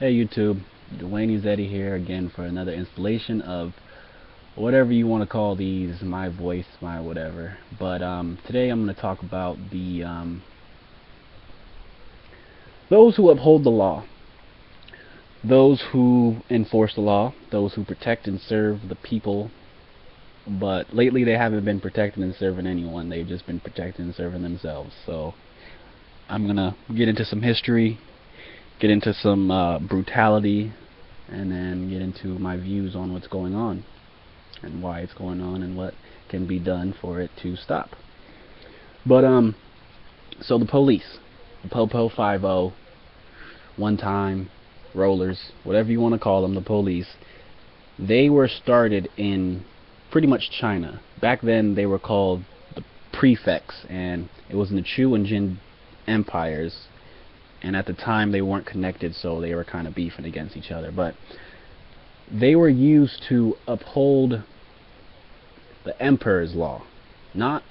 Hey YouTube, Dwayne Zeddy here again for another installation of whatever you want to call these, my voice, my whatever. But today I'm going to talk about the those who uphold the law, those who enforce the law, those who protect and serve the people. But lately they haven't been protecting and serving anyone. They've just been protecting and serving themselves. So I'm going to get into some history, get into some brutality, and then get into my views on what's going on and why it's going on and what can be done for it to stop. But so the police, the Popo 50, one time rollers, whatever you want to call them, the police, they were started in pretty much China. Back then they were called the prefects, and it was in the Chu and Jin empires, and at the time they weren't connected, so they were kind of beefing against each other. But they were used to uphold the emperor's law, not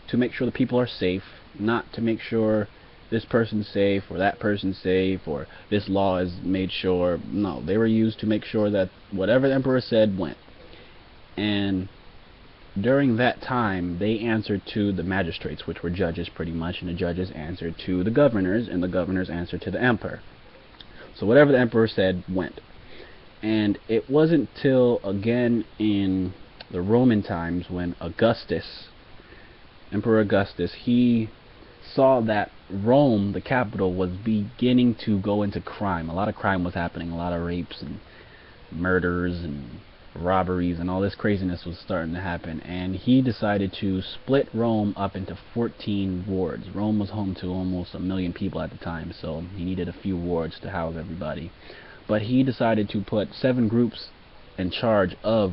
to make sure the people are safe, not to make sure this person's safe or that person's safe or this law is made sure. No, they were used to make sure that whatever the emperor said went. And during that time they answered to the magistrates, which were judges pretty much, and the judges answered to the governors, and the governors answered to the emperor. So whatever the emperor said went. And it wasn't till again in the Roman times when Emperor Augustus, he saw that Rome, the capital, was beginning to go into crime. A lot of crime was happening, a lot of rapes and murders and robberies and all this craziness was starting to happen, and he decided to split Rome up into 14 wards. Rome was home to almost 1 million people at the time, so he needed a few wards to house everybody. But he decided to put 7 groups in charge of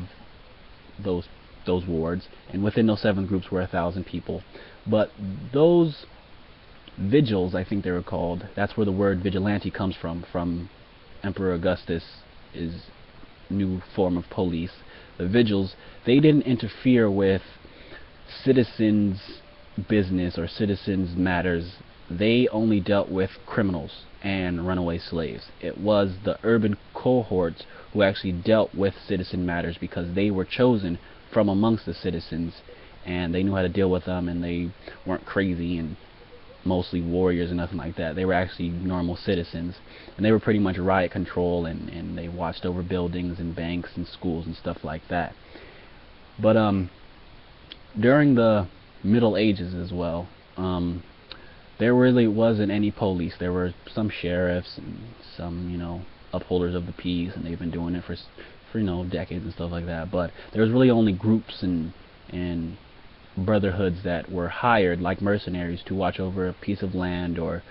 those wards, and within those 7 groups were 1,000 people. But those vigils, I think they were called, that's where the word vigilante comes from Emperor Augustus' new form of police. The vigils, they didn't interfere with citizens' business or citizens' matters. They only dealt with criminals and runaway slaves. It was the urban cohorts who actually dealt with citizen matters, because they were chosen from amongst the citizens and they knew how to deal with them, and they weren't crazy and mostly warriors and nothing like that. They were actually normal citizens, and they were pretty much riot control, and they watched over buildings and banks and schools and stuff like that. But during the Middle Ages as well, there really wasn't any police. There were some sheriffs and some, upholders of the peace, and they've been doing it for decades and stuff like that. But there was really only groups and brotherhoods that were hired like mercenaries to watch over a piece of land or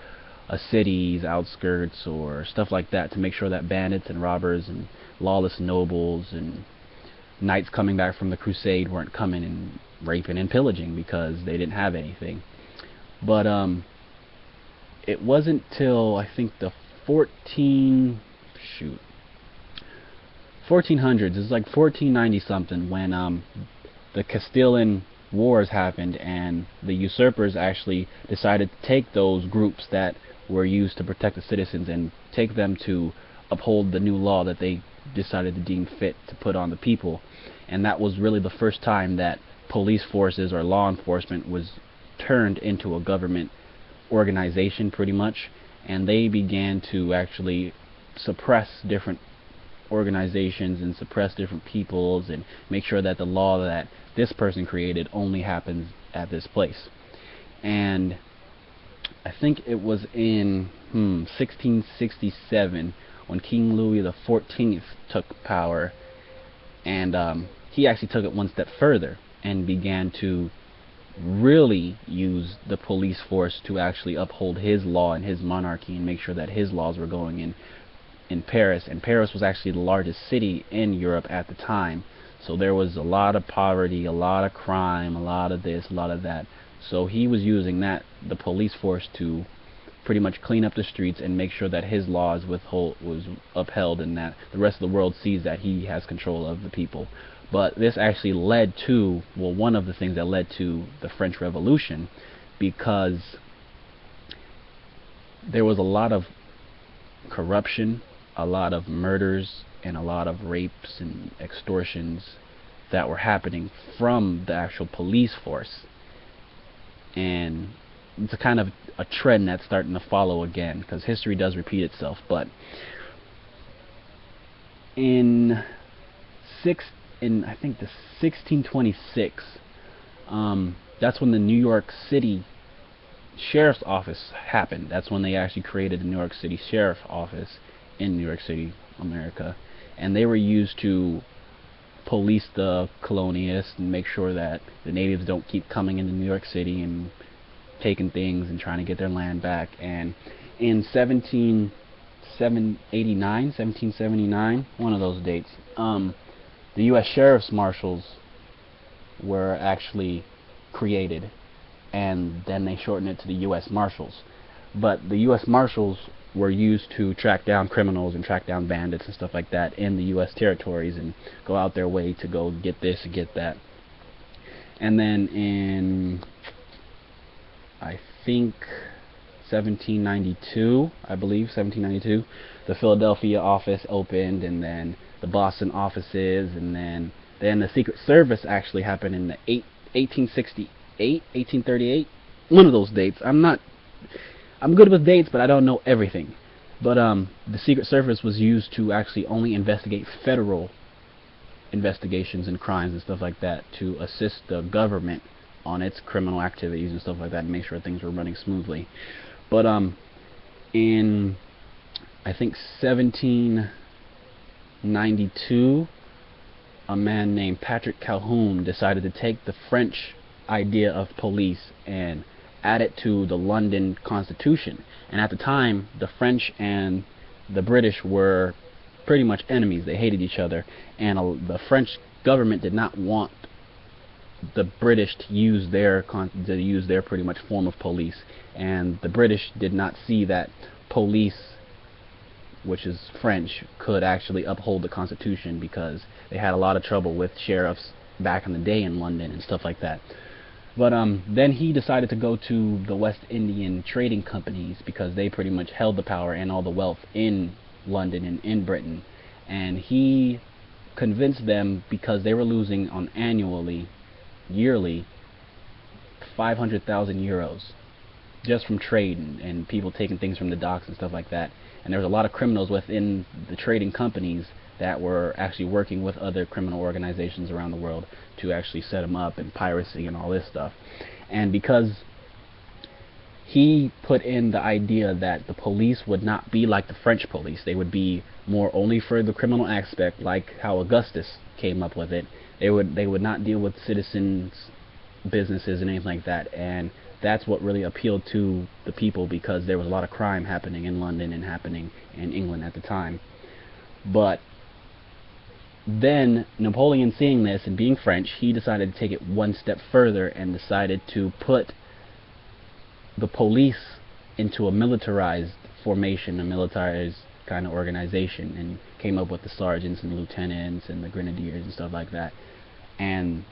a city's outskirts or stuff like that, to make sure that bandits and robbers and lawless nobles and knights coming back from the crusade weren't coming and raping and pillaging, because they didn't have anything. But it wasn't till I think the 1400s, it's like 1490 something, when the Castilian wars happened, and the usurpers actually decided to take those groups that were used to protect the citizens and take them to uphold the new law that they decided to deem fit to put on the people. And that was really the first time that police forces or law enforcement was turned into a government organization pretty much, and they began to actually suppress different organizations and suppress different peoples and make sure that the law that this person created only happens at this place. And I think it was in 1667 when King Louis XIV took power, and he actually took it one step further and began to really use the police force to actually uphold his law and his monarchy and make sure that his laws were going in Paris. And Paris was actually the largest city in Europe at the time, so there was a lot of poverty, a lot of crime, a lot of this, a lot of that. So he was using the police force, to pretty much clean up the streets and make sure that his laws was upheld, and that the rest of the world sees that he has control of the people. But this actually led to, well, one of the things that led to the French Revolution, because there was a lot of corruption a lot of murders and a lot of rapes and extortions that were happening from the actual police force. And it's a kind of a trend that's starting to follow again, because history does repeat itself. But in I think the 1626, that's when the New York City Sheriff's Office happened. That's when they actually created the New York City Sheriff Office in New York City, America, and they were used to police the colonialists and make sure that the natives don't keep coming into New York City and taking things and trying to get their land back. And in 1779, one of those dates, the U.S. Sheriff's Marshals were actually created, and then they shortened it to the U.S. Marshals. But the U.S. Marshals were used to track down criminals and track down bandits and stuff like that in the U.S. territories and go out their way to go get this and get that. And then in, I think, 1792, the Philadelphia office opened, and then the Boston offices, and then the Secret Service actually happened in the 1838, one of those dates. I'm good with dates, but I don't know everything. But the Secret Service was used to actually only investigate federal investigations and crimes and stuff like that, to assist the government on its criminal activities and stuff like that, and make sure things were running smoothly. But in, I think, 1792, a man named Patrick Calhoun decided to take the French idea of police and add it to the London Constitution. And at the time, the French and the British were pretty much enemies. They hated each other, and the French government did not want the British to use their pretty much form of police, and the British did not see that police, which is French, could actually uphold the Constitution, because they had a lot of trouble with sheriffs back in the day in London and stuff like that. But then he decided to go to the West Indian trading companies, because they pretty much held the power and all the wealth in London and in Britain. And he convinced them, because they were losing on yearly, 500,000 euros just from trade and people taking things from the docks and stuff like that. And there was a lot of criminals within the trading companies that were actually working with other criminal organizations around the world to actually set them up, and piracy and all this stuff. And because he put in the idea that the police would not be like the French police, they would be more only for the criminal aspect, like how Augustus came up with it. They would not deal with citizens, businesses, and anything like that. And that's what really appealed to the people, because there was a lot of crime happening in London and happening in England at the time. But then Napoleon, seeing this and being French, he decided to take it one step further and decided to put the police into a militarized formation, a militarized kind of organization, and came up with the sergeants and the lieutenants and the grenadiers and stuff like that. And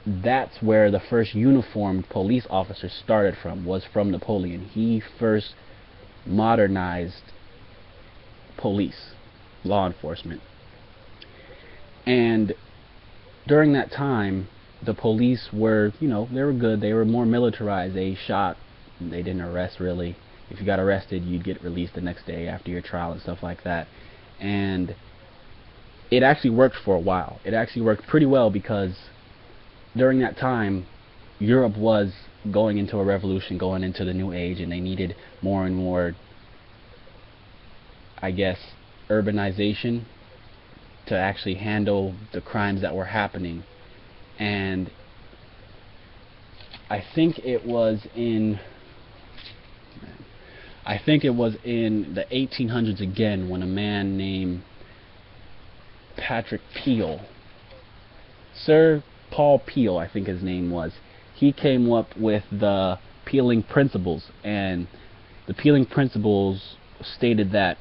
that's where the first uniformed police officer started from, was from Napoleon. He first modernized police, law enforcement. And during that time, the police were, they were good. They were more militarized. They shot, they didn't arrest really. If you got arrested, you'd get released the next day after your trial and stuff like that. And it actually worked for a while. It actually worked pretty well, because during that time, Europe was going into a revolution, going into the new age, and they needed more and more, I guess, urbanization to actually handle the crimes that were happening. And I think it was in the 1800s again, when a man named Patrick Peel, Sir Paul Peel, I think his name was, he came up with the Peeling Principles. And the Peeling Principles stated that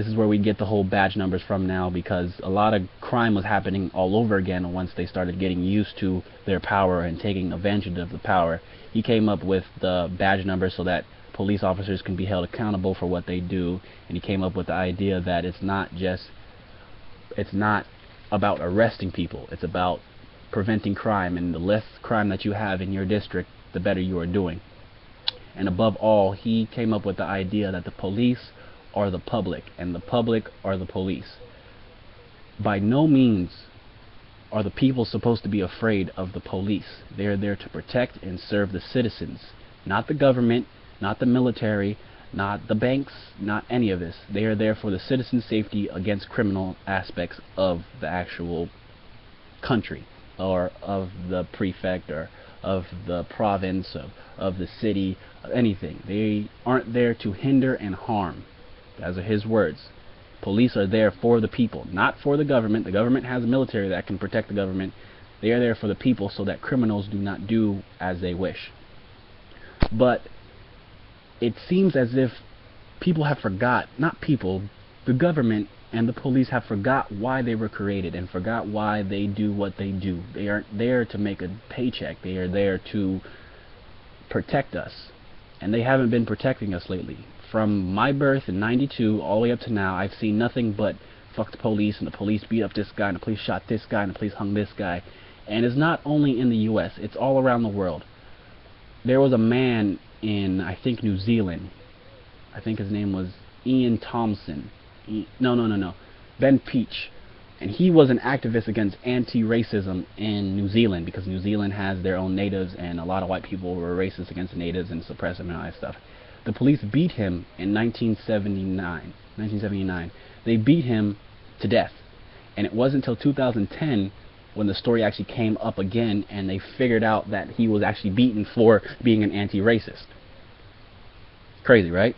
This is where we get the whole badge numbers from now, because a lot of crime was happening all over again once they started getting used to their power and taking advantage of the power. He came up with the badge numbers so that police officers can be held accountable for what they do, and he came up with the idea that it's not about arresting people, it's about preventing crime, and the less crime that you have in your district, the better you are doing. And above all, he came up with the idea that the police are the public, and the public are the police. By no means are the people supposed to be afraid of the police. They are there to protect and serve the citizens, not the government, not the military, not the banks, not any of this. They are there for the citizen's safety against criminal aspects of the actual country, or of the prefect, or of the province, of the city, of anything. They aren't there to hinder and harm. Those are his words. Police are there for the people, not for the government. The government has a military that can protect the government. They are there for the people so that criminals do not do as they wish. But it seems as if people have forgot, not people, the government and the police have forgot why they were created and forgot why they do what they do. They aren't there to make a paycheck. They are there to protect us. And they haven't been protecting us lately. From my birth in '92 all the way up to now, I've seen nothing but fuck the police, and the police beat up this guy, and the police shot this guy, and the police hung this guy. And it's not only in the US, it's all around the world. There was a man in, I think, New Zealand. I think his name was Ian Thompson. Ben Peach. And he was an activist against anti-racism in New Zealand, because New Zealand has their own natives, and a lot of white people were racist against the natives and suppressed them and all that stuff. The police beat him in 1979. They beat him to death. And it wasn't until 2010 when the story actually came up again, and they figured out that he was actually beaten for being an anti-racist. Crazy, right?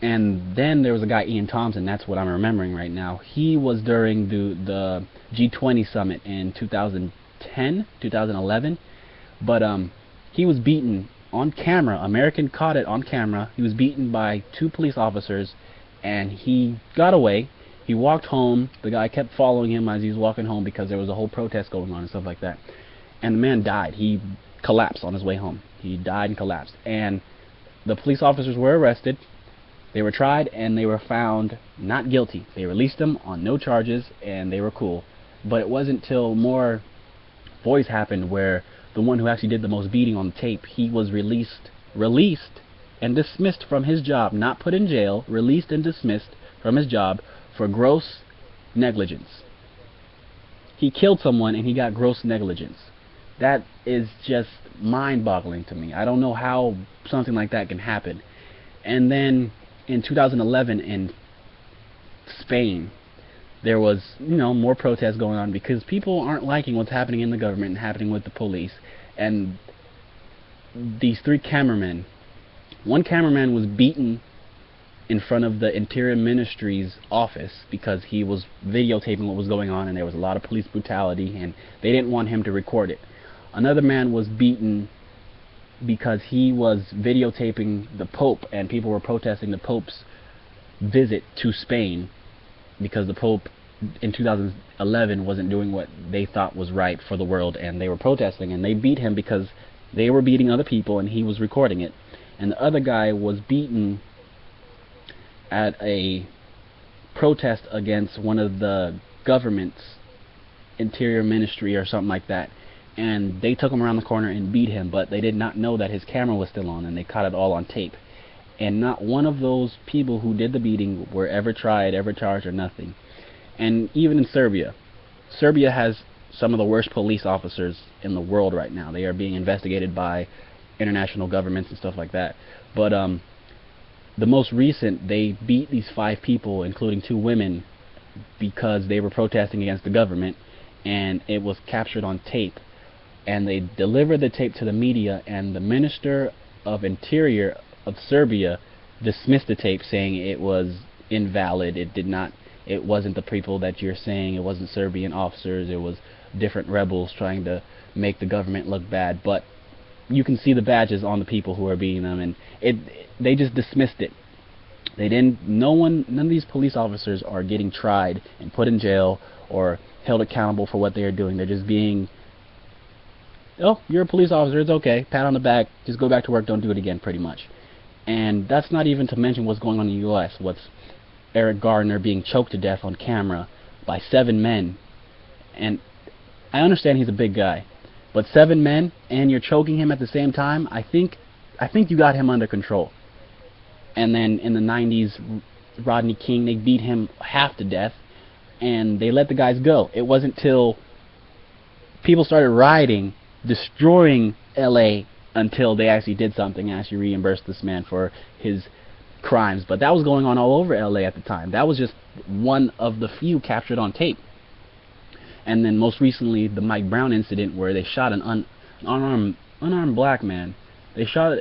And then there was a guy, Ian Thompson, that's what I'm remembering right now. He was during the G20 summit in 2011, but he was beaten on camera. American caught it on camera. He was beaten by 2 police officers, and he got away. He walked home. The guy kept following him as he was walking home because there was a whole protest going on and stuff like that. And the man died. He collapsed on his way home. He died and collapsed. And the police officers were arrested. They were tried, and they were found not guilty. They released them on no charges, and they were cool. But it wasn't till more voice happened where the one who actually did the most beating on tape, he was released and dismissed from his job, not put in jail, released and dismissed from his job for gross negligence. He killed someone and he got gross negligence. That is just mind-boggling to me. I don't know how something like that can happen. And then in 2011 in Spain, there was, more protests going on because people aren't liking what's happening in the government and happening with the police. And these 3 cameramen, one cameraman was beaten in front of the Interior Ministry's office because he was videotaping what was going on, and there was a lot of police brutality, and they didn't want him to record it. Another man was beaten because he was videotaping the Pope, and people were protesting the Pope's visit to Spain, because the Pope in 2011 wasn't doing what they thought was right for the world, and they were protesting, and they beat him because they were beating other people and he was recording it. And the other guy was beaten at a protest against one of the government's Interior Ministry or something like that, and they took him around the corner and beat him, but they did not know that his camera was still on, and they caught it all on tape. And not one of those people who did the beating were ever tried, ever charged, or nothing. And even in Serbia has some of the worst police officers in the world right now. They are being investigated by international governments and stuff like that. But the most recent, they beat these 5 people, including 2 women, because they were protesting against the government, and it was captured on tape. And they delivered the tape to the media, and the Minister of Interior of Serbia dismissed the tape, saying it was invalid. It wasn't the people that you're saying. It wasn't Serbian officers. It was different rebels trying to make the government look bad. But you can see the badges on the people who are beating them, and they just dismissed it. They didn't. None of these police officers are getting tried and put in jail or held accountable for what they are doing. They're just being, oh, you're a police officer, it's okay, pat on the back, just go back to work, don't do it again, pretty much. And that's not even to mention what's going on in the U.S. What's Eric Gardner being choked to death on camera by 7 men. And I understand he's a big guy, but 7 men and you're choking him at the same time, I think you got him under control. And then in the 90s, Rodney King, they beat him half to death, and they let the guys go. It wasn't till people started rioting, destroying LA, until they actually did something, actually reimbursed this man for his crimes. But that was going on all over LA at the time. That was just one of the few captured on tape. And then most recently, the Mike Brown incident, where they shot an unarmed black man. They shot,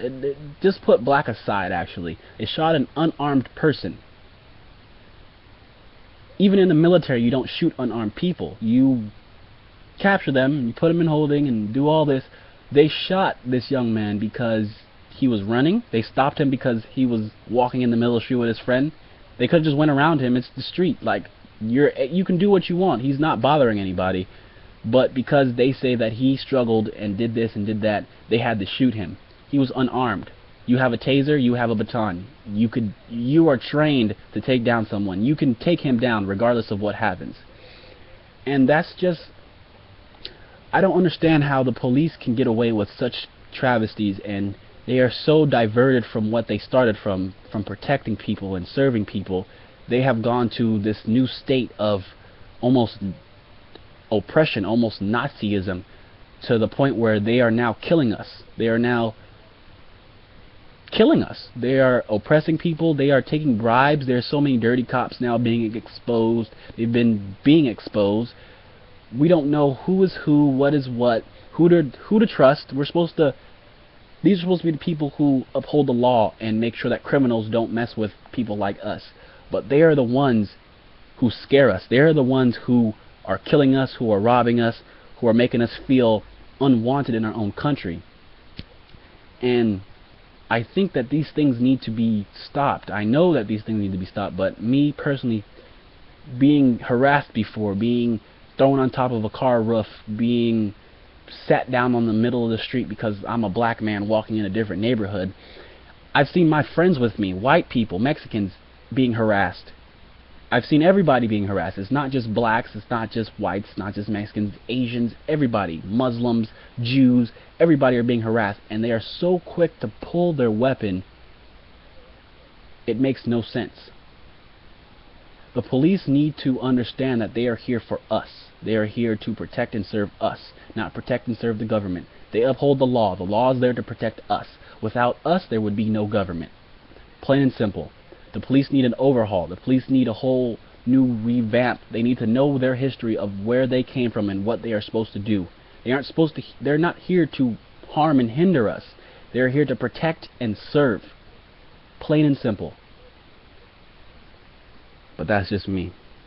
just put black aside, actually. They shot an unarmed person. Even in the military, you don't shoot unarmed people. You capture them, you put them in holding, and do all this. They shot this young man because he was running. They stopped him because he was walking in the middle of the street with his friend. They could have just went around him. It's the street. Like, you can do what you want. He's not bothering anybody. But because they say that he struggled and did this and did that, they had to shoot him. He was unarmed. You have a taser, you have a baton. You are trained to take down someone. You can take him down regardless of what happens. And that's just, I don't understand how the police can get away with such travesties, and they are so diverted from what they started from protecting people and serving people. They have gone to this new state of almost oppression, almost Nazism, to the point where they are now killing us. They are now killing us. They are oppressing people. They are taking bribes. There are so many dirty cops now being exposed. They've been being exposed. We don't know who is who, what is what, who to trust. These are supposed to be the people who uphold the law and make sure that criminals don't mess with people like us. But they are the ones who scare us. They are the ones who are killing us, who are robbing us, who are making us feel unwanted in our own country. And I think that these things need to be stopped. I know that these things need to be stopped, but me personally, being harassed before, being thrown on top of a car roof, being sat down on the middle of the street because I'm a black man walking in a different neighborhood, I've seen my friends with me, white people, Mexicans, being harassed. I've seen everybody being harassed. It's not just blacks, it's not just whites, it's not just Mexicans, Asians, everybody, Muslims, Jews, everybody are being harassed, and they are so quick to pull their weapon, it makes no sense. The police need to understand that they are here for us. They are here to protect and serve us, not protect and serve the government. They uphold the law. The law is there to protect us. Without us, there would be no government. Plain and simple. The police need an overhaul. The police need a whole new revamp. They need to know their history of where they came from and what they are supposed to do. They're not here to harm and hinder us. They're here to protect and serve. Plain and simple. But that's just me.